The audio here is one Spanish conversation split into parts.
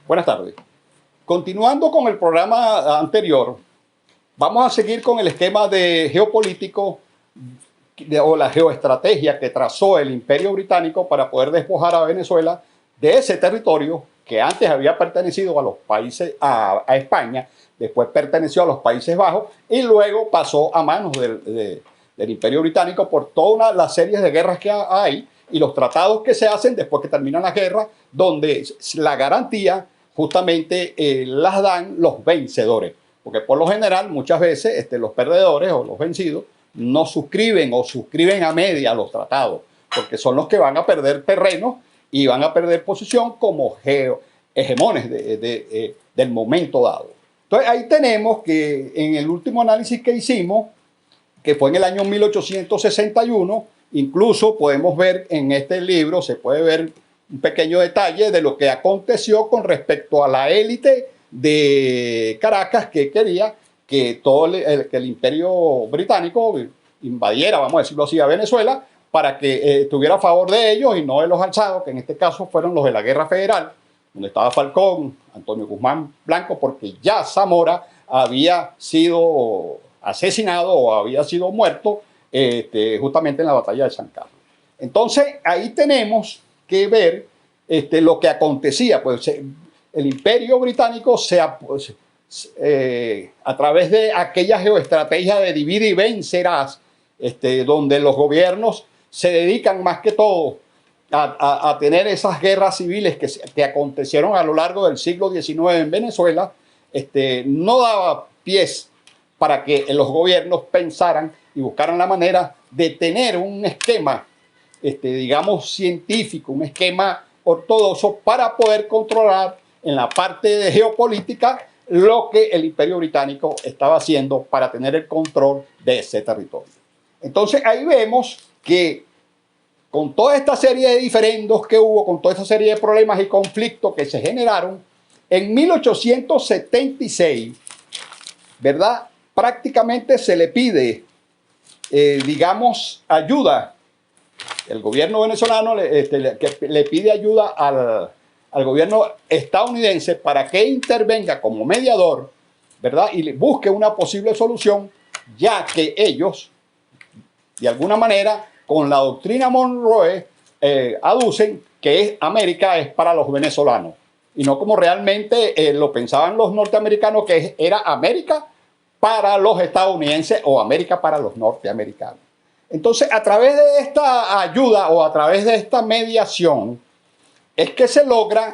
Buenas tardes. Continuando con el programa anterior, vamos a seguir con el esquema de geopolítico o la geoestrategia que trazó el Imperio Británico para poder despojar a Venezuela de ese territorio que antes había pertenecido a los países, a España, después perteneció a los Países Bajos y luego pasó a manos del Imperio Británico por toda la serie de guerras que hay y los tratados que se hacen después que terminan las guerras, donde la garantía justamente las dan los vencedores. Porque por lo general muchas veces los perdedores o los vencidos no suscriben o suscriben a media los tratados, porque son los que van a perder terreno y van a perder posición como hegemones del momento dado. Entonces ahí tenemos que en el último análisis que hicimos, que fue en el año 1861, incluso podemos ver en este libro, se puede ver un pequeño detalle de lo que aconteció con respecto a la élite de Caracas que quería que todo el Imperio Británico invadiera, vamos a decirlo así, a Venezuela para que estuviera a favor de ellos y no de los alzados, que en este caso fueron los de la Guerra Federal, donde estaba Falcón, Antonio Guzmán Blanco, porque ya Zamora había sido asesinado o había sido muerto justamente en la batalla de San Carlos. Entonces ahí tenemos que ver lo que acontecía. Pues el Imperio Británico a través de aquella geoestrategia de divide y vencerás, donde los gobiernos se dedican más que todo a tener esas guerras civiles que acontecieron a lo largo del siglo XIX en Venezuela, no daba pies para que los gobiernos pensaran y buscaran la manera de tener un esquema, digamos, científico, un esquema ortodoxo para poder controlar en la parte de geopolítica lo que el Imperio Británico estaba haciendo para tener el control de ese territorio. Entonces ahí vemos que con toda esta serie de diferendos que hubo, con toda esta serie de problemas y conflictos que se generaron, en 1876, ¿verdad? Prácticamente se le pide, digamos, ayuda. El gobierno venezolano le pide ayuda al gobierno estadounidense para que intervenga como mediador, ¿verdad? Y busque una posible solución, ya que ellos, de alguna manera, con la doctrina Monroe, aducen que América es para los venezolanos y no como realmente lo pensaban los norteamericanos, que era América para los estadounidenses o América para los norteamericanos. Entonces, a través de esta ayuda o a través de esta mediación, es que se logra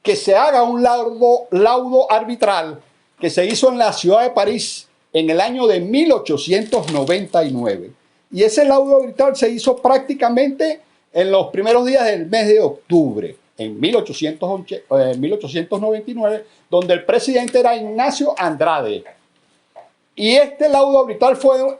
que se haga un laudo arbitral que se hizo en la ciudad de París en el año de 1899. Y ese laudo arbitral se hizo prácticamente en los primeros días del mes de octubre, en 1899, donde el presidente era Ignacio Andrade. Y este laudo arbitral fue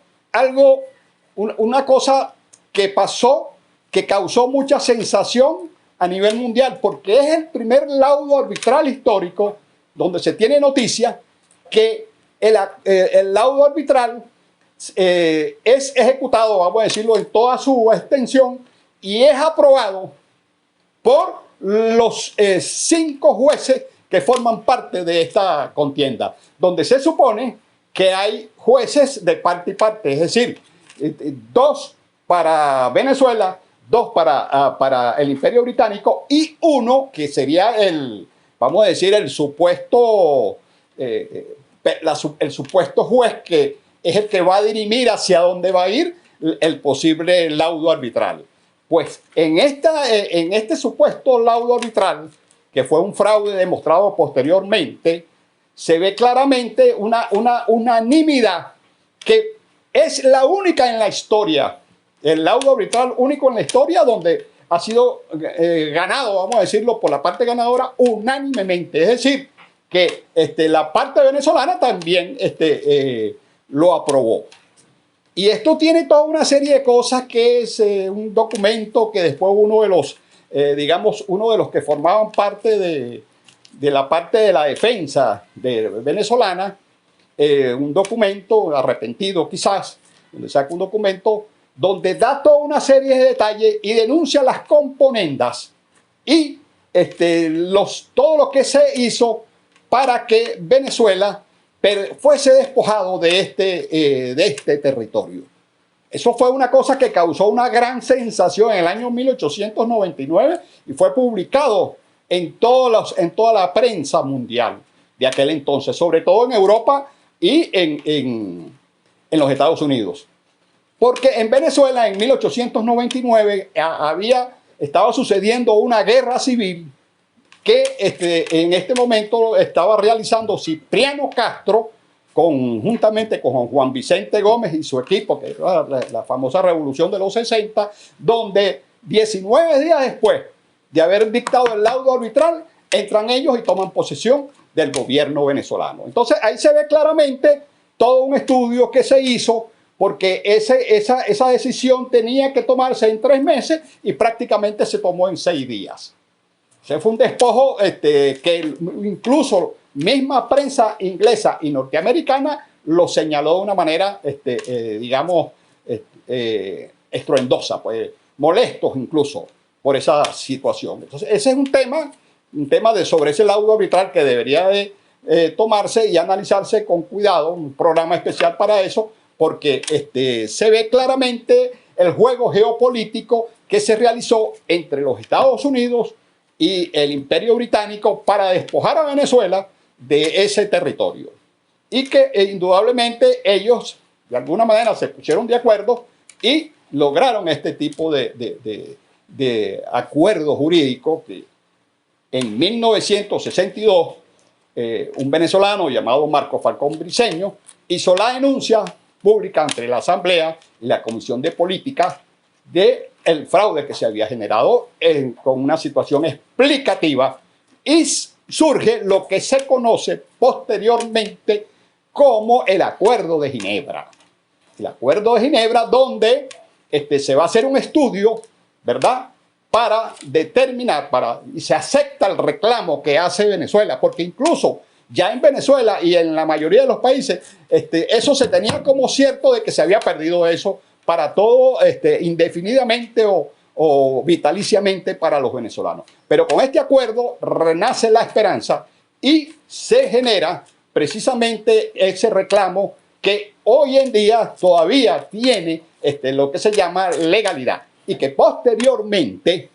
una cosa que pasó, que causó mucha sensación a nivel mundial, porque es el primer laudo arbitral histórico donde se tiene noticia que el laudo arbitral es ejecutado, vamos a decirlo, en toda su extensión y es aprobado por los 5 jueces que forman parte de esta contienda, donde se supone que hay jueces de parte y parte, es decir, 2 para Venezuela, 2 para el Imperio Británico y 1 que sería vamos a decir, el supuesto juez que es el que va a dirimir hacia dónde va a ir el posible laudo arbitral. Pues en este supuesto laudo arbitral, que fue un fraude demostrado posteriormente, se ve claramente una unanimidad que es la única en la historia, el laudo arbitral único en la historia donde ha sido ganado, vamos a decirlo, por la parte ganadora unánimemente. Es decir, que la parte venezolana también lo aprobó. Y esto tiene toda una serie de cosas que es un documento que después uno de los que formaban parte de la parte de la defensa venezolana, un documento arrepentido quizás, donde saca un documento donde da toda una serie de detalles y denuncia las componendas y todo lo que se hizo para que Venezuela fuese despojado de este territorio. Eso fue una cosa que causó una gran sensación en el año 1899 y fue publicado en toda la prensa mundial de aquel entonces, sobre todo en Europa y en los Estados Unidos. Porque en Venezuela en 1899 estaba sucediendo una guerra civil que en este momento estaba realizando Cipriano Castro conjuntamente con Juan Vicente Gómez y su equipo, que era la famosa Revolución de los 60, donde 19 días después de haber dictado el laudo arbitral, entran ellos y toman posesión del gobierno venezolano. Entonces ahí se ve claramente todo un estudio que se hizo, porque esa decisión tenía que tomarse en 3 meses y prácticamente se tomó en 6 días. O sea, fue un despojo que incluso misma prensa inglesa y norteamericana lo señaló de una manera, digamos, estruendosa, pues, molestos incluso por esa situación. Entonces, ese es un tema sobre ese laudo arbitral que debería de tomarse y analizarse con cuidado, un programa especial para eso, porque se ve claramente el juego geopolítico que se realizó entre los Estados Unidos y el Imperio Británico para despojar a Venezuela de ese territorio. Y que indudablemente ellos de alguna manera se pusieron de acuerdo y lograron este tipo de acuerdo jurídico que en 1962 un venezolano llamado Marco Falcón Briceño hizo la denuncia pública ante la Asamblea y la Comisión de Política del fraude que se había generado con una situación explicativa, y surge lo que se conoce posteriormente como el Acuerdo de Ginebra. El Acuerdo de Ginebra, donde se va a hacer un estudio, ¿verdad?, para determinar, y se acepta el reclamo que hace Venezuela, porque incluso ya en Venezuela y en la mayoría de los países, eso se tenía como cierto de que se había perdido eso para todo, indefinidamente o vitaliciamente para los venezolanos. Pero con este acuerdo renace la esperanza y se genera precisamente ese reclamo que hoy en día todavía tiene lo que se llama legalidad, y que posteriormente,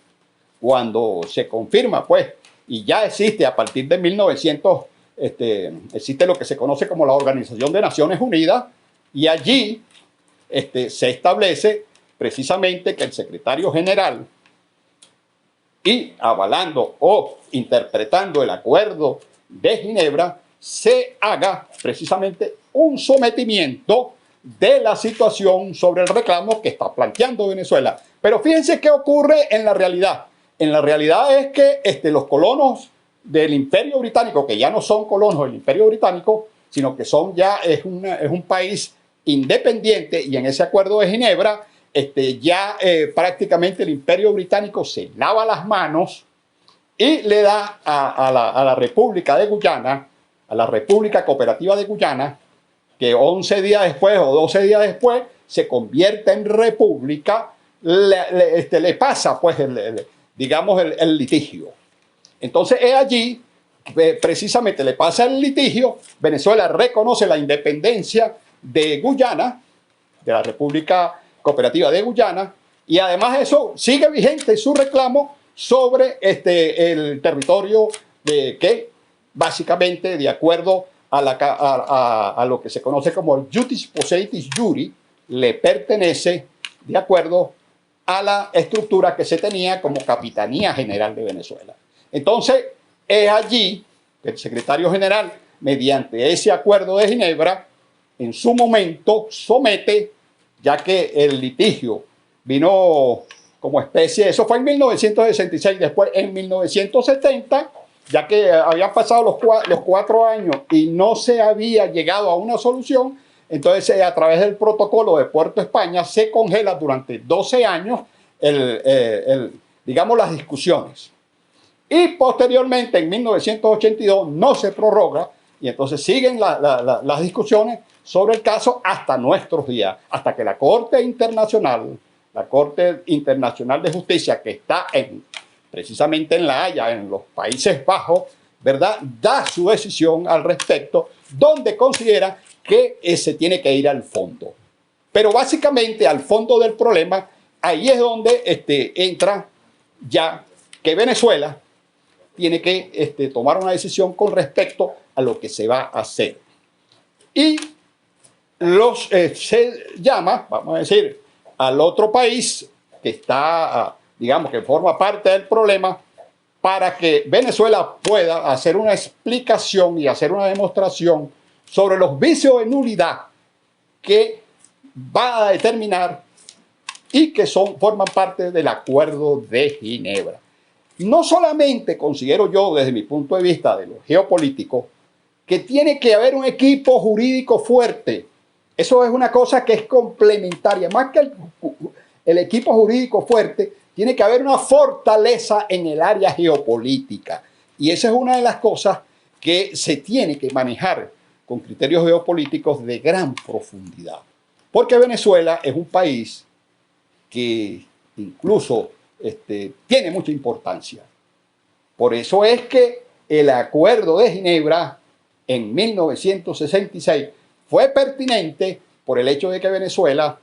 cuando se confirma, pues, y ya existe a partir de 1900, existe lo que se conoce como la Organización de Naciones Unidas, y allí se establece precisamente que el secretario general, y avalando o interpretando el Acuerdo de Ginebra, se haga precisamente un sometimiento de la situación sobre el reclamo que está planteando Venezuela. Pero fíjense qué ocurre en la realidad. En la realidad es que los colonos del Imperio Británico, que ya no son colonos del Imperio Británico, sino que es un país independiente, y en ese Acuerdo de Ginebra prácticamente el Imperio Británico se lava las manos y le da a la República de Guyana, a la República Cooperativa de Guyana, que 11 días después o 12 días después se convierte en república, le pasa pues digamos el litigio. Entonces es allí, precisamente le pasa el litigio, Venezuela reconoce la independencia de Guyana, de la República Cooperativa de Guyana, y además eso sigue vigente su reclamo sobre el territorio que básicamente, de acuerdo a lo que se conoce como el Iutis Posseitis Iuri, le pertenece de acuerdo a la estructura que se tenía como Capitanía General de Venezuela. Entonces, es allí que el secretario general, mediante ese Acuerdo de Ginebra, en su momento somete, ya que el litigio vino como especie, eso fue en 1966, después en 1970, ya que habían pasado los 4 años y no se había llegado a una solución, entonces a través del protocolo de Puerto España se congela durante 12 años digamos las discusiones. Y posteriormente en 1982 no se prorroga, y entonces siguen las discusiones sobre el caso hasta nuestros días, hasta que la Corte Internacional de Justicia, que está precisamente en La Haya, en los Países Bajos, ¿verdad?, da su decisión al respecto, donde considera que se tiene que ir al fondo. Pero básicamente al fondo del problema, ahí es donde entra ya que Venezuela tiene que tomar una decisión con respecto a lo que se va a hacer. Y se llama, vamos a decir, al otro país que está, digamos, que forma parte del problema, para que Venezuela pueda hacer una explicación y hacer una demostración sobre los vicios de nulidad que va a determinar y que forman parte del Acuerdo de Ginebra. No solamente considero yo, desde mi punto de vista de lo geopolítico, que tiene que haber un equipo jurídico fuerte. Eso es una cosa que es complementaria. Más que el equipo jurídico fuerte, tiene que haber una fortaleza en el área geopolítica. Y esa es una de las cosas que se tiene que manejar con criterios geopolíticos de gran profundidad. Porque Venezuela es un país que incluso tiene mucha importancia. Por eso es que el Acuerdo de Ginebra en 1966 fue pertinente por el hecho de que Venezuela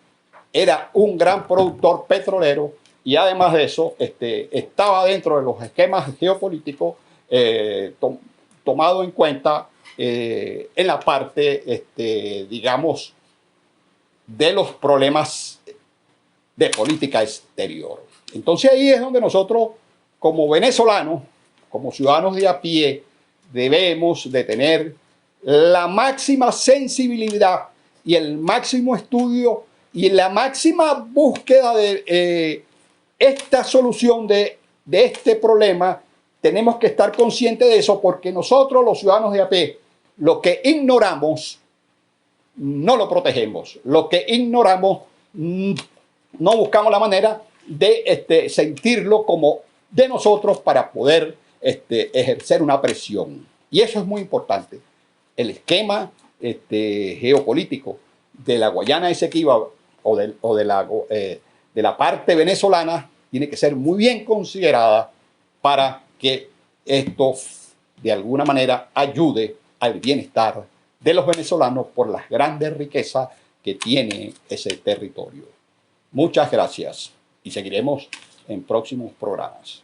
era un gran productor petrolero y además de eso estaba dentro de los esquemas geopolíticos tomado en cuenta en la parte, digamos, de los problemas de política exterior. Entonces ahí es donde nosotros, como venezolanos, como ciudadanos de a pie, debemos de tener la máxima sensibilidad y el máximo estudio y la máxima búsqueda de esta solución de este problema. Tenemos que estar conscientes de eso, porque nosotros, los ciudadanos de a pie, lo que ignoramos, no lo protegemos. Lo que ignoramos, no buscamos la manera de sentirlo como de nosotros para poder ejercer una presión. Y eso es muy importante. El esquema geopolítico de la Guayana Esequiba o de la parte venezolana tiene que ser muy bien considerada para que esto de alguna manera ayude al bienestar de los venezolanos por las grandes riquezas que tiene ese territorio. Muchas gracias y seguiremos en próximos programas.